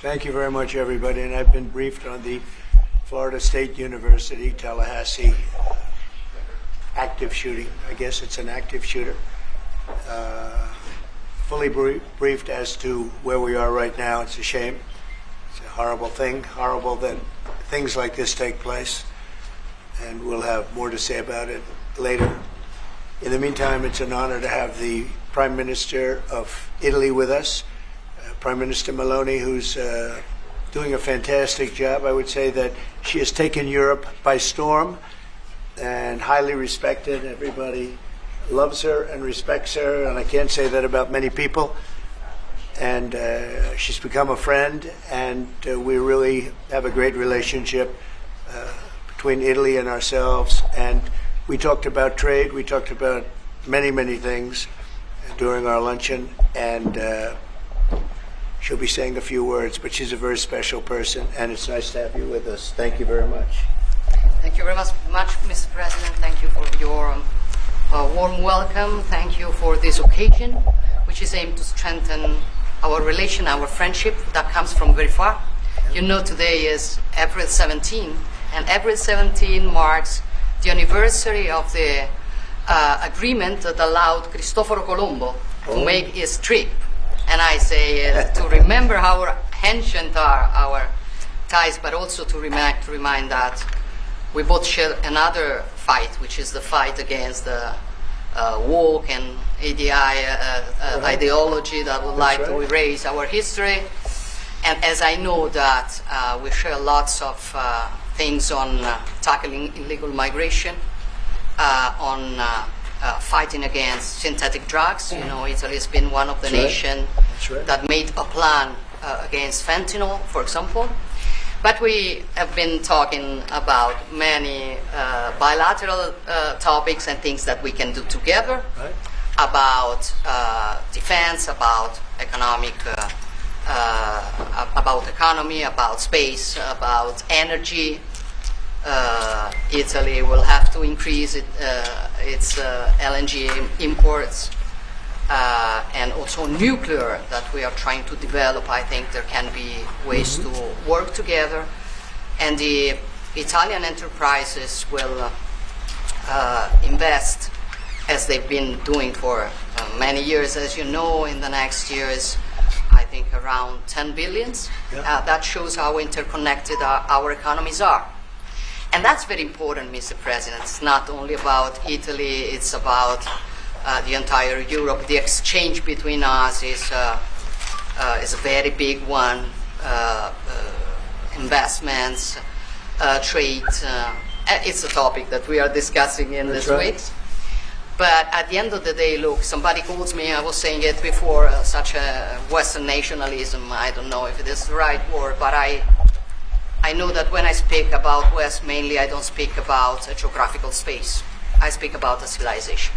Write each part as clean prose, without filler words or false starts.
Thank you very much, everybody. And I've been briefed on the Florida State University, Tallahassee active shooting. I guess it's an active shooter. Fully briefed as to where we are right now. It's a shame. It's a horrible thing. Horrible that things like this take place. And we'll have more to say about it later. In the meantime, it's an honor to have the Prime Minister of Italy with us, Prime Minister Meloni, who's doing a fantastic job. I would say that she has taken Europe by storm and highly respected. Everybody loves her and respects her, and I can't say that about many people. And she's become a friend, and we really have a great relationship between Italy and ourselves. And we talked about trade. We talked about many, many things during our luncheon, and she'll be saying a few words, but she's a very special person, and it's nice to have you with us. Thank you very much. Thank you very much, Mr. President. Thank you for your warm welcome. Thank you for this occasion, which is aimed to strengthen our relation, our friendship that comes from very far. You know, today is April 17, and April 17 marks the anniversary of the agreement that allowed Cristoforo Colombo to make his trip. And I say to remember how ancient are our ties, but also to remind that we both share another fight, which is the fight against the woke and ideology that would like to erase our history. And as I know that we share lots of things on tackling illegal migration, on fighting against synthetic drugs. You know, Italy has been one of the nations that made a plan against fentanyl, for example. But we have been talking about many bilateral topics and things that we can do together, about defense, about economic, about economy, about space, about energy. Italy will have to increase its LNG imports, and also nuclear that we are trying to develop. I think there can be ways to work together, and the Italian enterprises will invest, as they've been doing for many years, as you know, in the next years, I think around 10 billions. That shows how interconnected our economies are. And that's very important, Mr. President. It's not only about Italy, it's about the entire Europe. The exchange between us is a very big one. Investments, trade, it's a topic that we are discussing in this week. But at the end of the day, look, somebody calls me, I was saying it before, such a Western nationalism. I don't know if it is the right word, but I know that when I speak about West, mainly I don't speak about a geographical space. I speak about a civilization.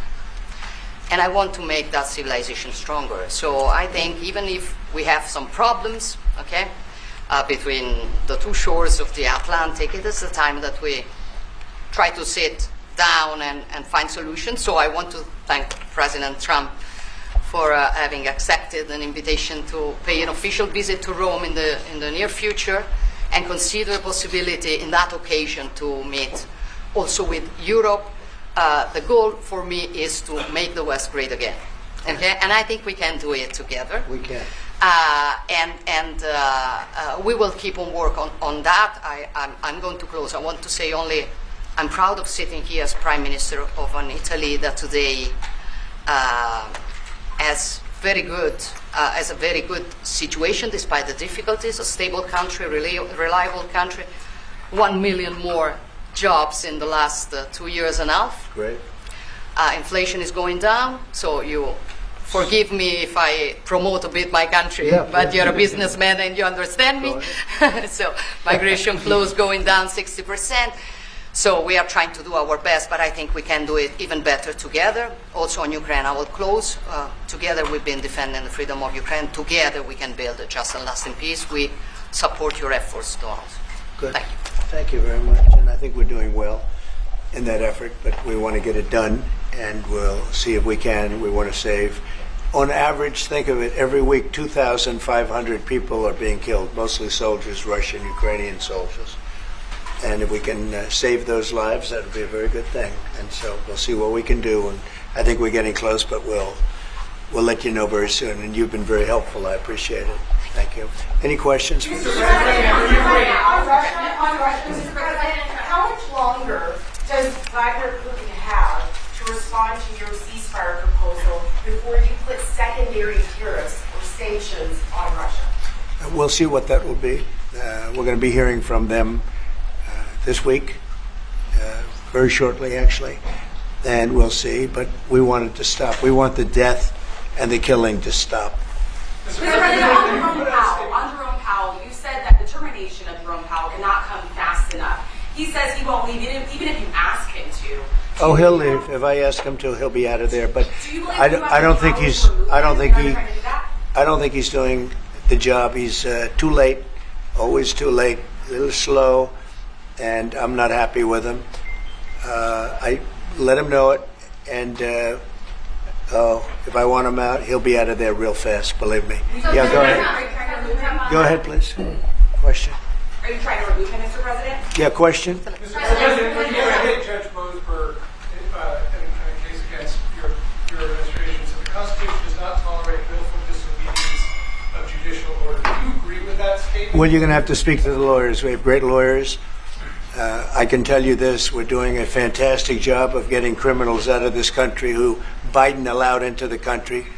And I want to make that civilization stronger. So I think even if we have some problems, okay, between the two shores of the Atlantic, it is the time that we try to sit down and find solutions. So I want to thank President Trump for having accepted an invitation to pay an official visit to Rome in the near future, and consider a possibility in that occasion to meet also with Europe. The goal for me is to make the West great again. Okay? And I think we can do it together. We can. We will keep on work on that. I'm going to close. I want to say only, I'm proud of sitting here as Prime Minister of an Italy that today has a very good situation despite the difficulties, a stable country, reliable country, 1 million more jobs in the last 2 years and a half. Great. Inflation is going down, so you forgive me if I promote a bit my country, but you're a businessman and you understand me. So migration flows going down 60%. So we are trying to do our best, but I think we can do it even better together. Also on Ukraine, I will close. Together we've been defending the freedom of Ukraine. Together we can build a just and lasting peace. We support your efforts, Donald. Good. Thank you. Thank you very much. And I think we're doing well in that effort, but we want to get it done, and we'll see if we can. We want to save on average, think of it, every week 2,500 people are being killed, mostly soldiers, Russian, Ukrainian soldiers. And if we can save those lives, that would be a very good thing. And so we'll see what we can do. And I think we're getting close, but we'll let you know very soon. And you've been very helpful. I appreciate it. Thank you. Any questions? Mr. President, on Russia, Mr. President, how much longer does Vladimir Putin have to respond to your ceasefire proposal before you put secondary tariffs or sanctions on Russia? We'll see what that will be. We're going to be hearing from them this week, very shortly actually, and we'll see. But we want it to stop. We want the death and the killing to stop. Mr. President, on Jerome Powell, you said that the termination of Jerome Powell cannot come fast enough. He says he won't leave, even if you ask him to. Oh, he'll leave. If I ask him to, he'll be out of there. But I I don't think he's doing the job. He's too late, always too late, a little slow, and I'm not happy with him. I let him know it, and if I want him out, he'll be out of there real fast, believe me. Yeah, go ahead. Go ahead, please. Question. Are you trying to remove him, Mr. President? Yeah, question? Mr. President, when you hit Judge Mosberg in a case against your administration, so the Constitution does not tolerate willful disobedience of judicial order. Do you agree with that statement? Well, you're going to have to speak to the lawyers. We have great lawyers. I can tell you this, we're doing a fantastic job of getting criminals out of this country who Biden allowed into the country.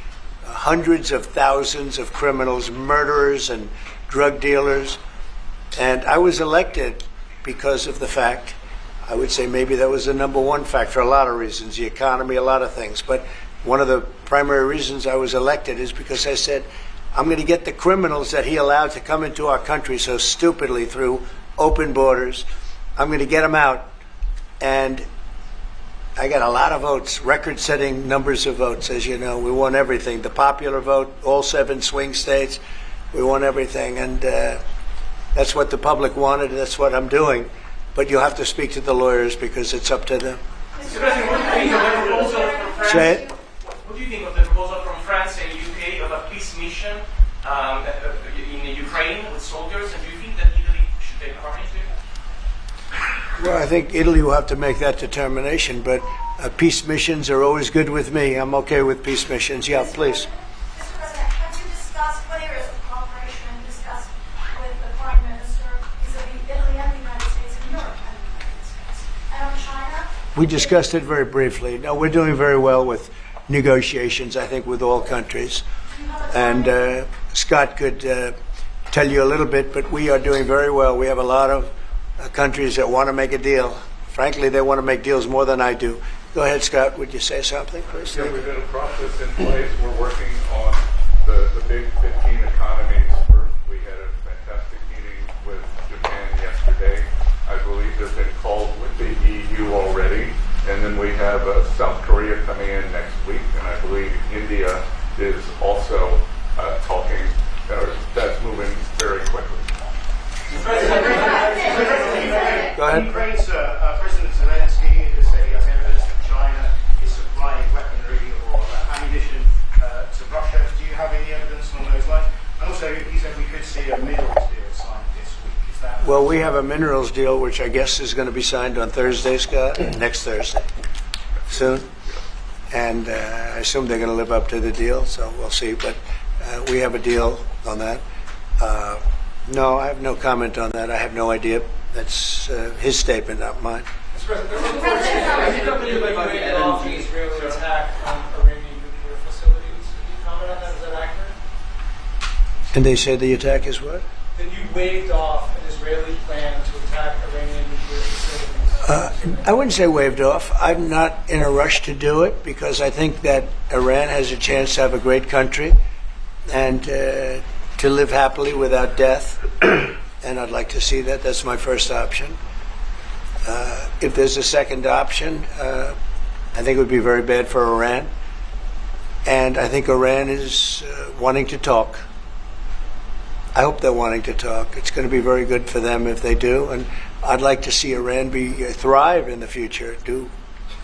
Hundreds of thousands of criminals, murderers and drug dealers. And I was elected because of the fact, I would say maybe that was the number one fact for a lot of reasons, the economy, a lot of things. But one of the primary reasons I was elected is because I said, I'm going to get the criminals that he allowed to come into our country so stupidly through open borders. I'm going to get them out. And I got a lot of votes, record-setting numbers of votes, as you know. We won everything. The popular vote, all 7 swing states, we won everything. And that's what the public wanted. That's what I'm doing. But you'll have to speak to the lawyers because it's up to them. Mr. President, what do you think of the proposal from France? Say it. What do you think of the proposal from France and UK of a peace mission in Ukraine with soldiers? And do you think that Italy should take part in it? Well, I think Italy will have to make that determination, but peace missions are always good with me. I'm okay with peace missions. Yeah, please. Mr. President, have you discussed what areas of cooperation and discussed with the Prime Minister vis-a-vis Italy and the United States and Europe and the United States? And on China? We discussed it very briefly. No, we're doing very well with negotiations, I think, with all countries. And Scott could tell you a little bit, but we are doing very well. We have a lot of countries that want to make a deal. Frankly, they want to make deals more than I do. Go ahead, Scott. Would you say something, please? Yeah, we've got a process in place. We're working on the big 15 economies first. We had a fantastic meeting with Japan yesterday. I believe they've been called with the EU already. And then we have South Korea coming in next week. And I believe India is also talking. That's moving very quickly. Go ahead. Ukraine's President Zelensky has said he has evidence that China is supplying weaponry or ammunition to Russia. Do you have any evidence along those lines? And also, he said we could see a minerals deal signed this week. Is that? Well, we have a minerals deal, which I guess is going to be signed on Thursday, Scott, next Thursday, soon. And I assume they're going to live up to the deal, so we'll see. But we have a deal on that. No, I have no comment on that. I have no idea. That's his statement, not mine. Mr. President, there were reports that the UAE waved off the Israeli attack on Iranian nuclear facilities. Can you comment on that? Is that accurate? And they say the attack is what? That you waved off an Israeli plan to attack Iranian nuclear facilities. I wouldn't say waved off. I'm not in a rush to do it because I think that Iran has a chance to have a great country and to live happily without death. And I'd like to see that. That's my first option. If there's a second option, I think it would be very bad for Iran. And I think Iran is wanting to talk. I hope they're wanting to talk. It's going to be very good for them if they do. And I'd like to see Iran thrive in the future, do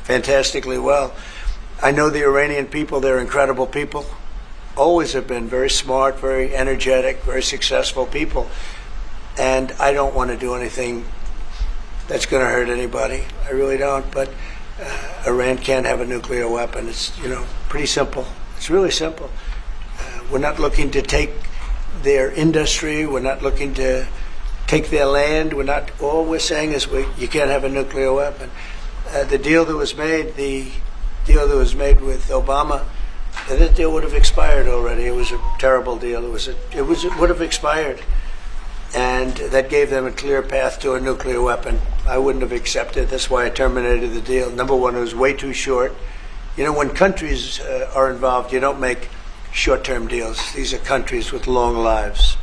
fantastically well. I know the Iranian people, they're incredible people. always have been very smart, very energetic, very successful people. And I don't want to do anything that's going to hurt anybody. I really don't. But Iran can't have a nuclear weapon. It's, pretty simple. It's really simple. We're not looking to take their industry. We're not looking to take their land. All we're saying is you can't have a nuclear weapon. The deal that was made with Obama, that deal would have expired already. It was a terrible deal. It would have expired. And that gave them a clear path to a nuclear weapon. I wouldn't have accepted. That's why I terminated the deal. Number one, it was way too short. When countries are involved, you don't make short-term deals. These are countries with long lives.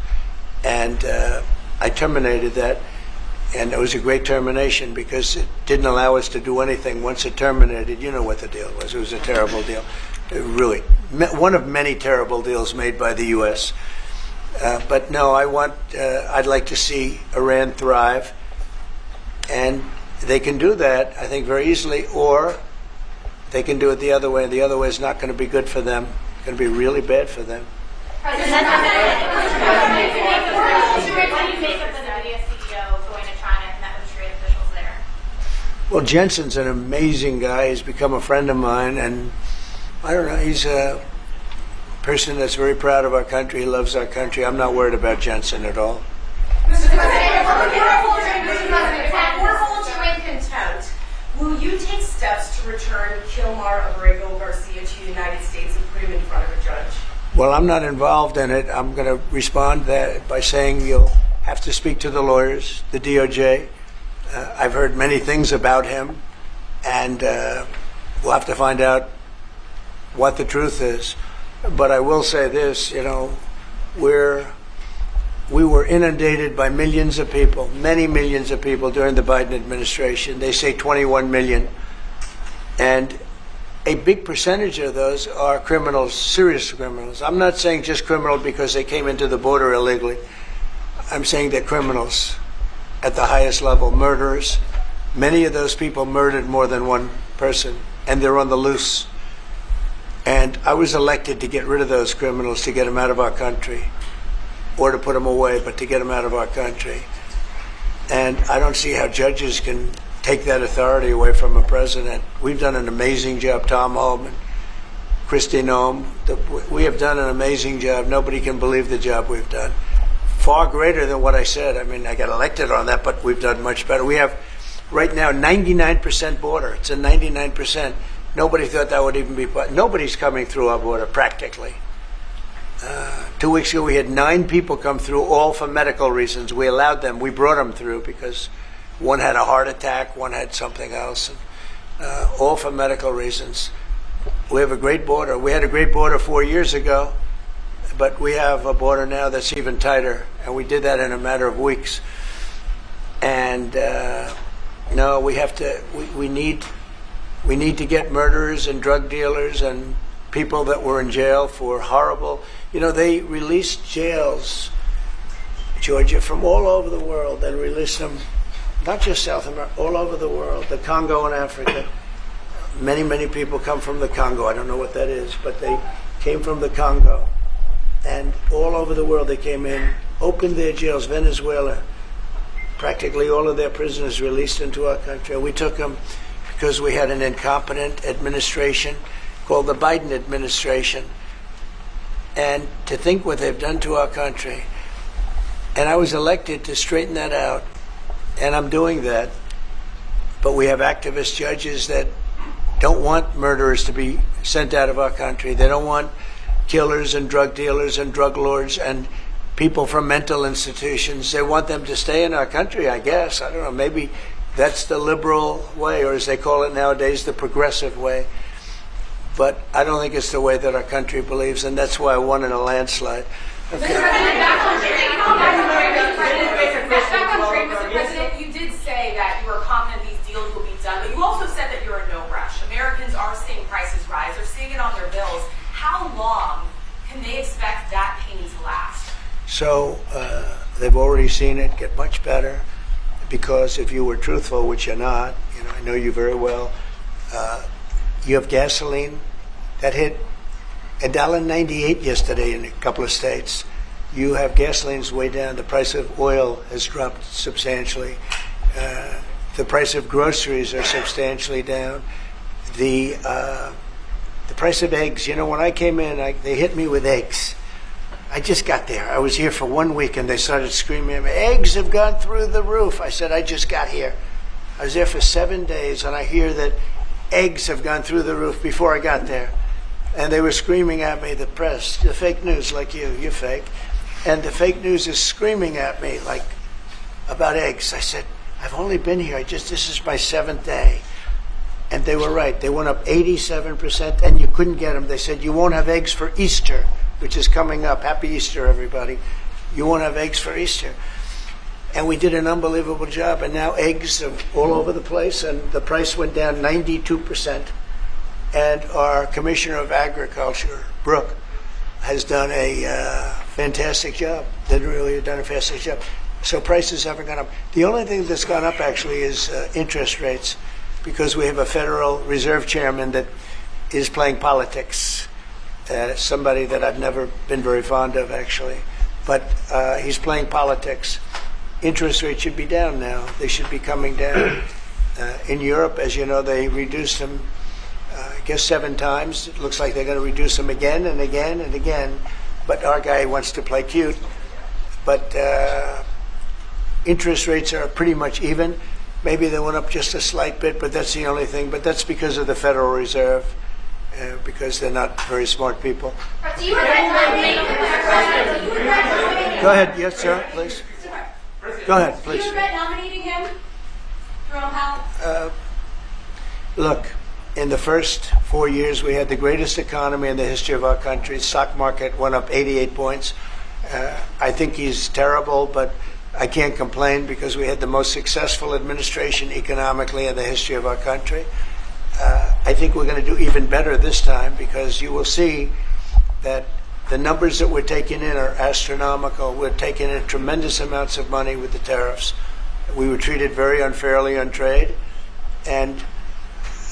And I terminated that. And it was a great termination because it didn't allow us to do anything. Once it terminated, you know what the deal was. It was a terrible deal. Really, one of many terrible deals made by the U.S. But no, I'd like to see Iran thrive. And they can do that, I think, very easily, or they can do it the other way. The other way is not going to be good for them. It's going to be really bad for them. What do you make of the Nvidia CEO going to China and that with trade officials there? Well, Jensen's an amazing guy. He's become a friend of mine, and I don't know, he's a person that's very proud of our country. He loves our country. I'm not worried about Jensen at all. Mr. President, we're holding you in contempt. Will you take steps to return Kilmar Abrego Garcia to the United States and put him in front of a judge? Well, I'm not involved in it. I'm going to respond that by saying you'll have to speak to the lawyers, the DOJ. I've heard many things about him, and we'll have to find out what the truth is. But I will say this, we were inundated by millions of people, many millions of people during the Biden administration. They say 21 million. And a big percentage of those are criminals, serious criminals. I'm not saying just criminal because they came into the border illegally. I'm saying they're criminals at the highest level, murderers. Many of those people murdered more than one person, and they're on the loose. And I was elected to get rid of those criminals, to get them out of our country, or to put them away, but to get them out of our country. And I don't see how judges can take that authority away from a president. We've done an amazing job, Tom Holman, Kristi Noem. We have done an amazing job. Nobody can believe the job we've done. Far greater than what I said. I mean, I got elected on that, but we've done much better. We have right now 99% border. It's a 99%. Nobody thought that would even be, nobody's coming through our border practically. 2 weeks ago we had 9 people come through, all for medical reasons. We allowed them, we brought them through because one had a heart attack, one had something else, and, all for medical reasons. We have a great border. We had a great border 4 years ago, but we have a border now that's even tighter, and we did that in a matter of weeks. And no, we have to, we need to get murderers and drug dealers and people that were in jail for horrible, they released jails, Georgia, from all over the world. They released them, not just South America, all over the world, the Congo and Africa. Many, many people come from the Congo. I don't know what that is, but they came from the Congo. And all over the world they came in, opened their jails. Venezuela, practically all of their prisoners released into our country. We took them because we had an incompetent administration called the Biden administration. And to think what they've done to our country. And I was elected to straighten that out, and I'm doing that. But we have activist judges that don't want murderers to be sent out of our country. They don't want killers and drug dealers and drug lords and people from mental institutions. They want them to stay in our country, I guess. I don't know, maybe that's the liberal way, or as they call it nowadays, the progressive way. But I don't think it's the way that our country believes, and that's why I won in a landslide. Okay. Mr. President, you did say that you are confident these deals will be done, but you also said that you're in no rush. Americans are seeing prices rise. They're seeing it on their bills. How long can they expect that pain to last? So they've already seen it get much better, because if you were truthful, which you're not, I know you very well, you have gasoline that hit $1.98 yesterday in a couple of states. You have gasoline's way down. The price of oil has dropped substantially. The price of groceries are substantially down. The price of eggs. You know, when I came in, they hit me with eggs. I just got there. I was here for 1 week, and they started screaming at me, eggs have gone through the roof. I said, I just got here. I was there for 7 days, and I hear that eggs have gone through the roof before I got there. And they were screaming at me, the press, the fake news, like you're fake. And the fake news is screaming at me, like, about eggs. I said, I've only been here, this is my 7th day. And they were right. They went up 87%, and you couldn't get them. They said, you won't have eggs for Easter, which is coming up. Happy Easter, everybody. You won't have eggs for Easter. And we did an unbelievable job, and now eggs are all over the place, and the price went down 92%. And our Commissioner of Agriculture, Brooke, has done a fantastic job. They really have done a fantastic job. So prices haven't gone up. The only thing that's gone up, actually, is interest rates, because we have a Federal Reserve Chairman that is playing politics. Somebody that I've never been very fond of, actually. But he's playing politics. Interest rates should be down now. They should be coming down. In Europe, as you know, they reduced them, I guess 7 times. It looks like they're going to reduce them again and again and again. But our guy wants to play cute. But interest rates are pretty much even. Maybe they went up just a slight bit, but that's the only thing. But that's because of the Federal Reserve, because they're not very smart people. Do you regret Go ahead. Yes, sir, please. Go ahead, Do please. you regret nominating him, Jerome Powell? Look, in the first 4 years, we had the greatest economy in the history of our country. Stock market went up 88 points. I think he's terrible, but I can't complain because we had the most successful administration economically in the history of our country. I think we're going to do even better this time because you will see that the numbers that we're taking in are astronomical. We're taking in tremendous amounts of money with the tariffs. We were treated very unfairly on trade, and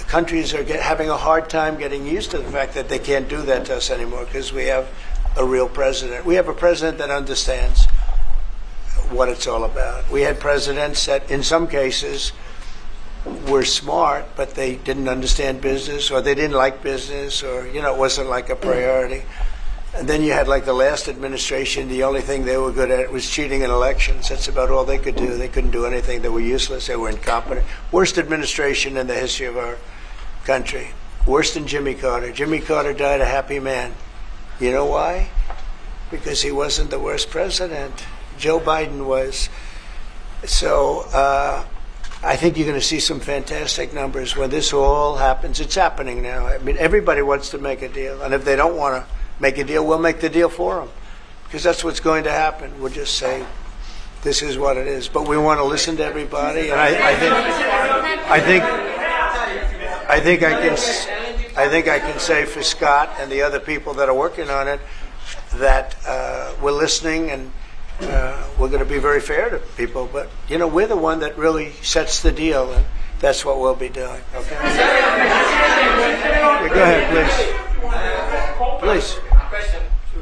countries are having a hard time getting used to the fact that they can't do that to us anymore because we have a real president. We have a president that understands what it's all about. We had presidents that, in some cases, were smart, but they didn't understand business, or they didn't like business, or, you know, it wasn't like a priority. And then you had, like, the last administration, the only thing they were good at was cheating in elections. That's about all they could do. They couldn't do anything. They were useless. They were incompetent. Worst administration in the history of our country. Worse than Jimmy Carter. Jimmy Carter died a happy man. You know why? Because he wasn't the worst president. Joe Biden was. So I think you're going to see some fantastic numbers when this all happens. It's happening now. I mean, everybody wants to make a deal. And if they don't want to make a deal, we'll make the deal for them. Because that's what's going to happen. We'll just say, this is what it is. But we want to listen to everybody. And I think I can say for Scott and the other people that are working on it that we're listening and we're going to be very fair to people. But, you know, we're the one that really sets the deal, and that's what we'll be doing. Okay? Yeah, go ahead, please. Please. A question to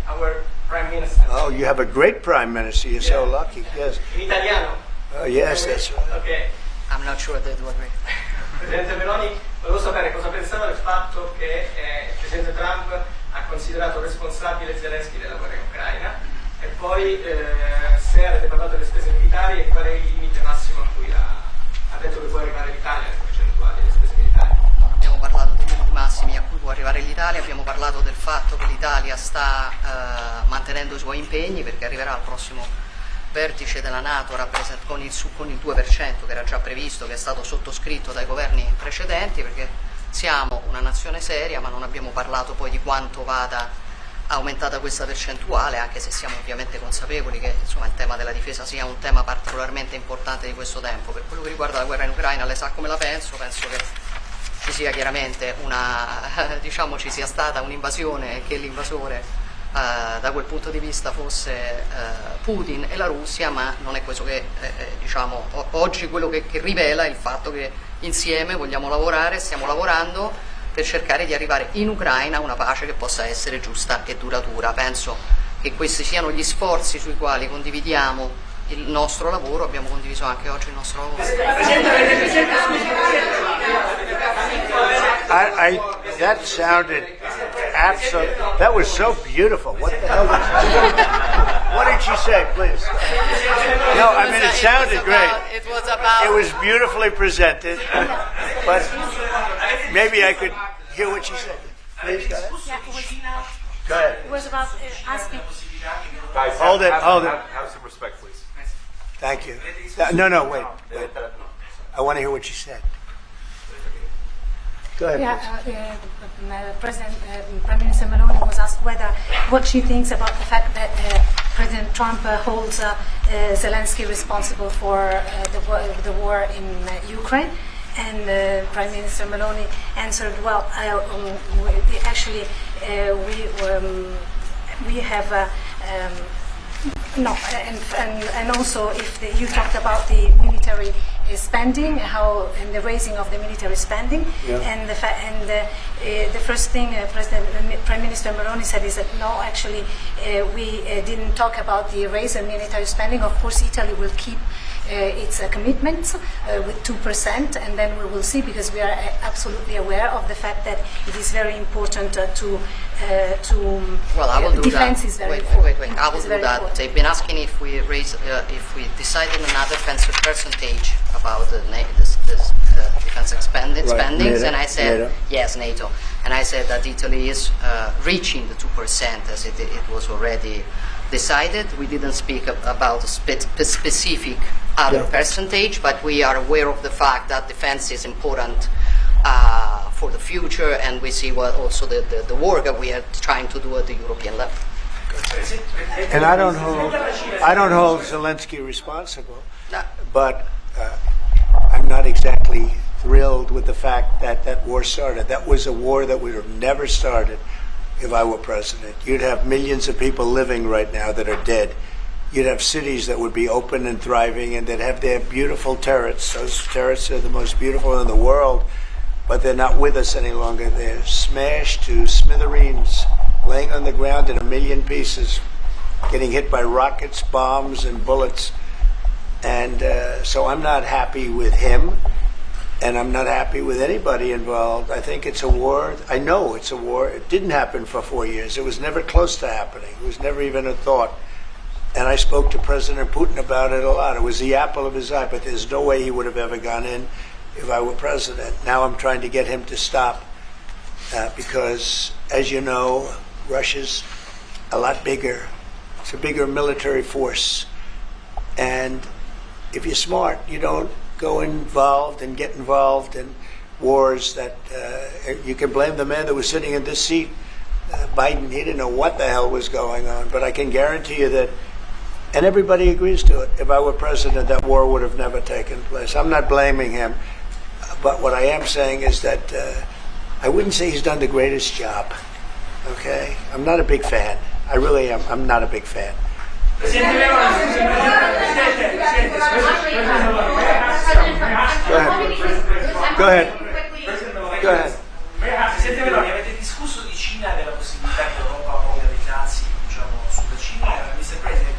our Prime Minister. Oh, you have a great Prime Minister. You're so lucky. Yes. In italiano? Oh, yes, that's right. Ok. I'm not sure they do agree. Presidente Meloni, volevo sapere cosa pensava del fatto che il Presidente Trump ha considerato responsabile Zelensky della guerra in Ucraina e poi se avete parlato delle spese militari e qual è il limite massimo a cui ha detto che può arrivare l'Italia, le percentuali delle spese militari. Non abbiamo parlato dei limiti massimi a cui può arrivare l'Italia, abbiamo parlato del fatto che l'Italia sta mantenendo i suoi impegni perché arriverà al prossimo vertice della NATO con il 2% che era già previsto, che è stato sottoscritto dai governi precedenti, perché siamo una nazione seria, ma non abbiamo parlato poi di quanto vada aumentata questa percentuale, anche se siamo ovviamente consapevoli che insomma, il tema della difesa sia un tema particolarmente importante di questo tempo. Per quello che riguarda la guerra in Ucraina, lei sa come la penso che ci sia chiaramente diciamo ci sia stata un'invasione e che l'invasore da quel punto di vista fosse Putin e la Russia, ma non è questo che diciamo oggi quello che rivela il fatto che insieme vogliamo lavorare, stiamo lavorando per cercare di arrivare in Ucraina a una pace che possa essere giusta e duratura. Penso che questi siano gli sforzi sui quali condividiamo il nostro lavoro, abbiamo condiviso anche oggi il nostro lavoro. That sounded absolutely. That was so beautiful. What the hell did you say? What did you say, please? No, I mean it sounded great. It was about. It was beautifully presented, but maybe I could hear what you said. Please go ahead. Yeah, Go ahead. it was about asking. Guys, Hold it, hold it. Have some respect, please. Thank you. No, wait. I want to hear what you said. Go ahead. Please. Prime Minister Meloni was asked what she thinks about the fact that President Trump holds Zelensky responsible for the war in Ukraine. And Prime Minister Meloni answered, "Well, we have." No, and also if you talked about the military spending, and the raising of the military spending, and the first thing Prime Minister Meloni said is that no, actually we didn't talk about the raise in military spending. Of course, Italy will keep its commitments with 2%, and then we will see, because we are absolutely aware of the fact that it is very important to Well, I will do defense that. is very wait, important. I will It's do very that. important. They've been asking if we decided another percentage about the defense spendings, NATO, and I said NATO. yes, NATO, and I said that Italy is reaching the 2% as it was already decided. We didn't speak about a specific other percentage, but we are aware of the fact that defense is important for the future, and we see what also the work that we are trying to do at the European level. And I don't hold Zelensky responsible, but I'm not exactly thrilled with the fact that war started. That was a war that would have never started if I were president. You'd have millions of people living right now that are dead. You'd have cities that would be open and thriving, and they'd have their beautiful turrets. Those turrets are the most beautiful in the world, but they're not with us any longer. They're smashed to smithereens, laying on the ground in a million pieces, getting hit by rockets, bombs, and bullets. And so I'm not happy with him, and I'm not happy with anybody involved. I think it's a war. I know it's a war. It didn't happen for 4 years. It was never close to happening. It was never even a thought. And I spoke to President Putin about it a lot. It was the apple of his eye, but there's no way he would have ever gone in if I were president. Now I'm trying to get him to stop because, as you know, Russia's a lot bigger. It's a bigger military force. And if you're smart, you don't go involved and get involved in wars that you can blame the man that was sitting in this seat. Biden, he didn't know what the hell was going on. But I can guarantee you that, and everybody agrees to it, if I were president, that war would have never taken place. I'm not blaming him. But what I am saying is that I wouldn't say he's done the greatest job. Okay? I'm not a big fan. I really am. I'm not a big fan. Go ahead. Go ahead. Presidente Meloni, avete discusso di Cina e della possibilità che l'Europa ponga dei dazi, diciamo, sulla Cina. Mr. President,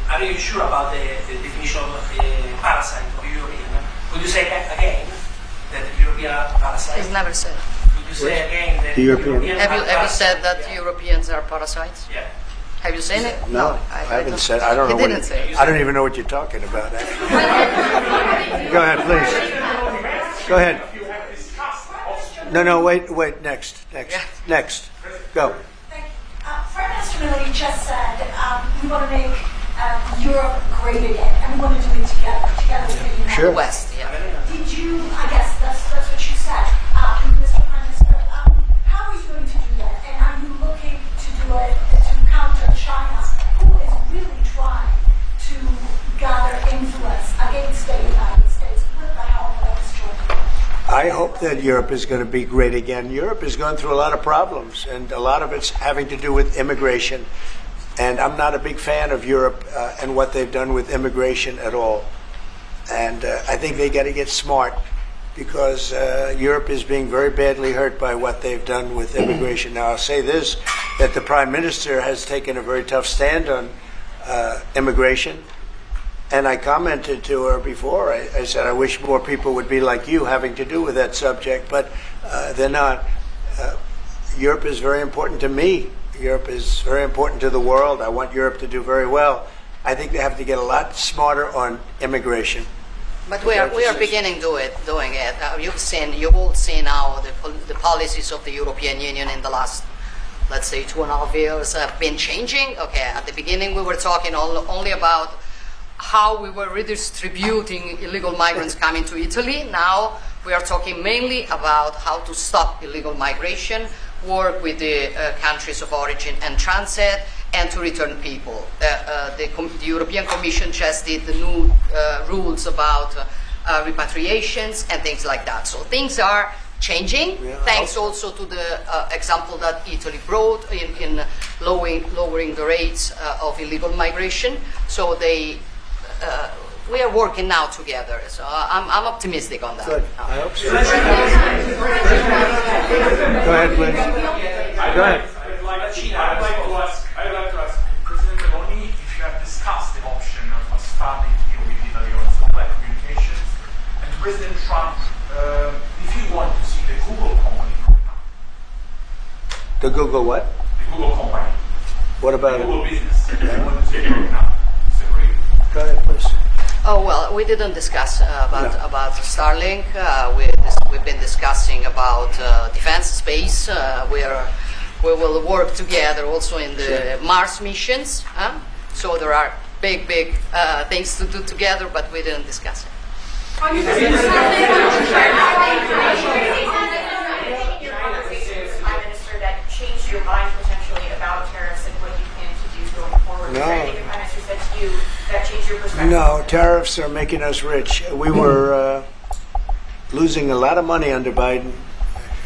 are you sure about the definition of parasite of European? Could you say again that the European are parasites? It's never said. Could you say again that The European. Have you said that Europeans are parasites? Yeah. Have you said it? No, I haven't said. I don't know. He didn't say it. I don't even know what you're talking about. Actually. Go ahead, please. Go ahead. No, wait. Next. Go. Thank you. Prime Minister Meloni just said we want to make Europe great again, and we want to do it together with the United Sure. West, yeah. Did you? I guess that's what you said, Mr. Prime Minister. How are you going to do that? And are you looking to do it to counter China, who is really trying to gather influence against the United States with the help of extraordinary? I hope that Europe is going to be great again. Europe is going through a lot of problems, and a lot of it's having to do with immigration. And I'm not a big fan of Europe and what they've done with immigration at all. And I think they got to get smart because Europe is being very badly hurt by what they've done with immigration. Now, I'll say this, that the Prime Minister has taken a very tough stand on immigration. And I commented to her before, I said, I wish more people would be like you having to do with that subject, but they're not. Europe is very important to me. Europe is very important to the world. I want Europe to do very well. I think they have to get a lot smarter on immigration. But we are beginning doing it. You've all seen now the policies of the European Union in the last, let's say, 2.5 years have been changing. Okay, at the beginning we were talking only about how we were redistributing illegal migrants coming to Italy. Now we are talking mainly about how to stop illegal migration, work with the countries of origin and transit, and to return people. The European Commission just did the new rules about repatriations and things like that. So things are changing, thanks also to the example that Italy brought in lowering the rates of illegal migration. So we are working now together. So I'm optimistic on that. Good. I hope so. Go ahead, Liz. Go ahead. I'd like to ask President Meloni if you have discussed the option of starting deal with Italy on supply communications, and President Trump, if you want to see the Google company going up. The Google what? The Google company. What about Google it? business. If you want to see it going up. Separate. Go ahead, please. Oh, well, we didn't discuss about Starlink. We've been discussing about defense space. We will work together also in the Mars missions. So there are big things to do together, but we didn't discuss it. Prime Minister, that changed your mind potentially about tariffs and what you plan to do going forward? No. Was there anything the Prime Minister said to you that changed your perspective? No, tariffs are making us rich. We were losing a lot of money under Biden,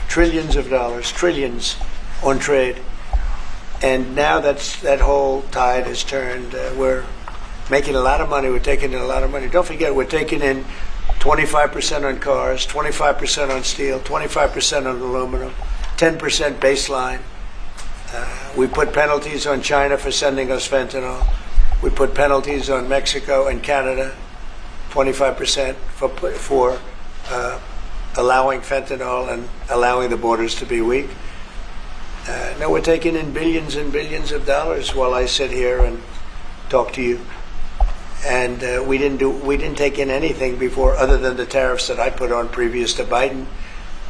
trillions of dollars, trillions on trade. And now that whole tide has turned. We're making a lot of money. We're taking in a lot of money. Don't forget, we're taking in 25% on cars, 25% on steel, 25% on aluminum, 10% baseline. We put penalties on China for sending us fentanyl. We put penalties on Mexico and Canada, 25% for allowing fentanyl and allowing the borders to be weak. Now we're taking in billions and billions of dollars while I sit here and talk to you. And we didn't take in anything before other than the tariffs that I put on previous to Biden,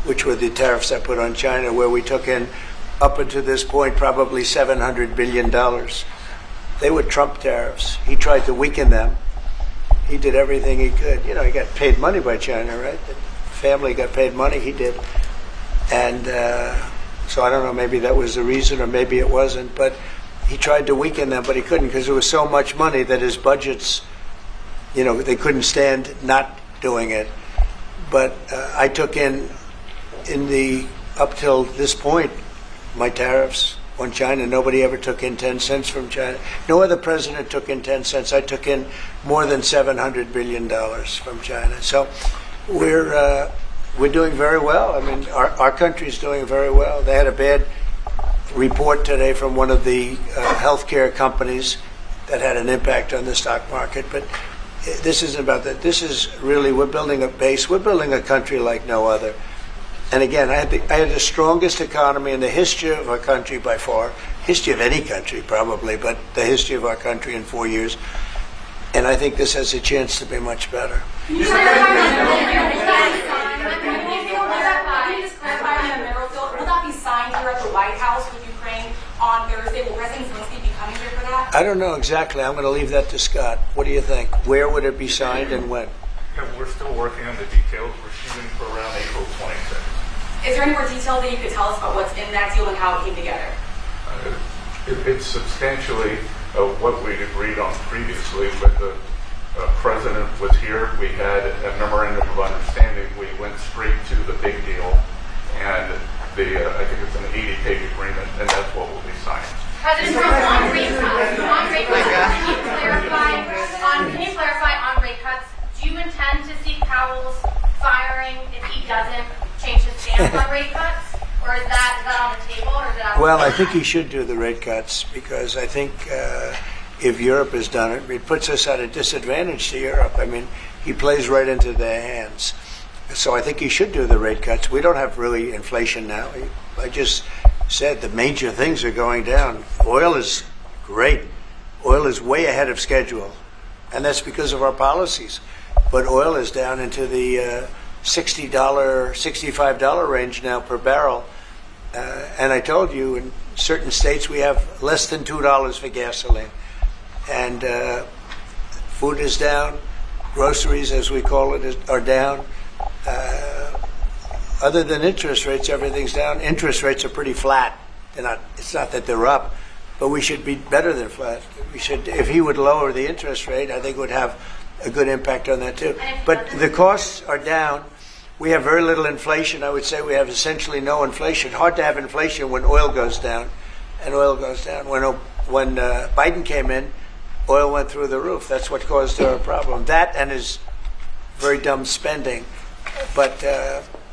which were the tariffs I put on China, where we took in up until this point probably $700 billion. They were Trump tariffs. He tried to weaken them. He did everything he could. You know, he got paid money by China, right? The family got paid money. He did. And so I don't know, maybe that was the reason or maybe it wasn't. But he tried to weaken them, but he couldn't because there was so much money that his budgets, you know, they couldn't stand not doing it. But I took in the up till this point, my tariffs on China. Nobody ever took in 10 cents from China. No other president took in 10 cents. I took in more than $700 billion from China. So we're doing very well. I mean, our country's doing very well. They had a bad report today from one of the healthcare companies that had an impact on the stock market. But this isn't about that. This is really, we're building a base. We're building a country like no other. And again, I had the strongest economy in the history of our country by far, history of any country probably, but the history of our country in 4 years. And I think this has a chance to be much better. Can you just clarify on the mineral bill? Will that be signed here at the White House with Ukraine on Thursday? Will President Zelensky be coming here for that? I don't know exactly. I'm going to leave that to Scott. What do you think? Where would it be signed and when? Yeah, we're still working on the details. We're shooting for around April 26th. Is there any more detail that you could tell us about what's in that deal and how it came together? It's substantially what we'd agreed on previously, but the president was here. We had a memorandum of understanding. We went straight to the big deal, and I think it's an 80-page agreement, and that's what will be signed. President Trump, on rate cuts, can you clarify on rate cuts? Do you intend to seek Powell's firing if he doesn't change his stance on rate cuts? Or is that on the table? Or is it on Well, I think he should do the rate cuts because I think if Europe has done it, it puts us at a disadvantage to Europe. I mean, he plays right into their hands. So I think he should do the rate cuts. We don't have really inflation now. I just said the major things are going down. Oil is great. Oil is way ahead of schedule, and that's because of our policies. But oil is down into the $60, $65 range now per barrel. And I told you, in certain states we have less than $2 for gasoline. And food is down. Groceries, as we call it, are down. Other than interest rates, everything's down. Interest rates are pretty flat. They're not. It's not that they're up, but we should be better than flat. We should. If he would lower the interest rate, I think it would have a good impact on that too. But the costs are down. We have very little inflation. I would say we have essentially no inflation. Hard to have inflation when oil goes down, and oil goes down. When Biden came in, oil went through the roof. That's what caused our problem. That and his very dumb spending. But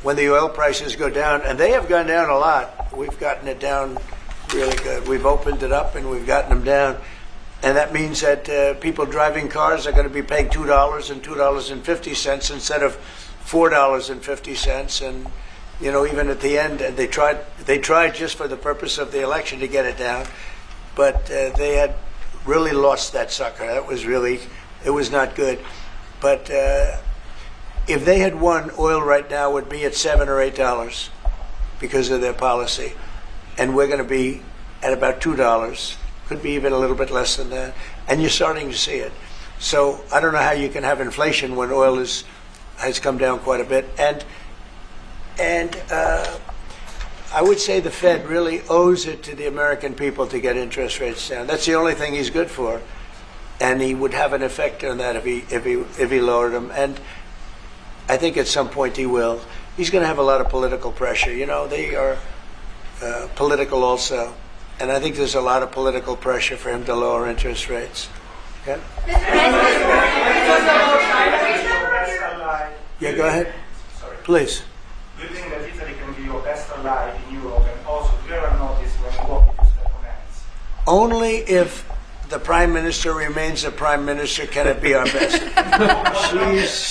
when the oil prices go down, and they have gone down a lot, we've gotten it down really good. We've opened it up and we've gotten them down. And that means that people driving cars are going to be paying $2 and $2.50 instead of $4.50. And, you know, even at the end, they tried just for the purpose of the election to get it down. But they had really lost that sucker. That was really, it was not good. But if they had won, oil right now would be at $7 or $8 because of their policy. And we're going to be at about $2. Could be even a little bit less than that. And you're starting to see it. So I don't know how you can have inflation when oil has come down quite a bit. And I would say the Fed really owes it to the American people to get interest rates down. That's the only thing he's good for. And he would have an effect on that if he lowered them. And I think at some point he will. He's going to have a lot of political pressure. You know, they are political also. And I think there's a lot of political pressure for him to lower interest rates. Okay? Yeah, go ahead. Sorry. Please. Do you think that Italy can be your best ally in Europe? And also, do you ever notice when you walk into step on hands? Only if the Prime Minister remains the Prime Minister can it be our best.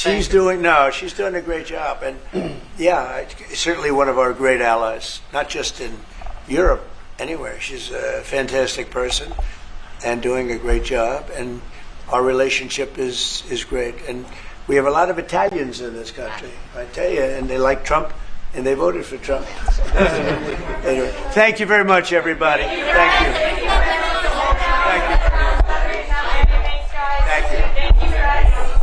she's doing a great job. And yeah, certainly one of our great allies, not just in Europe, anywhere. She's a fantastic person and doing a great job. And our relationship is great. And we have a lot of Italians in this country, I tell you, and they like Trump, and they voted for Trump. Anyway, thank you very much, everybody. Thank you. Thank you. Thank you. Thank you, guys.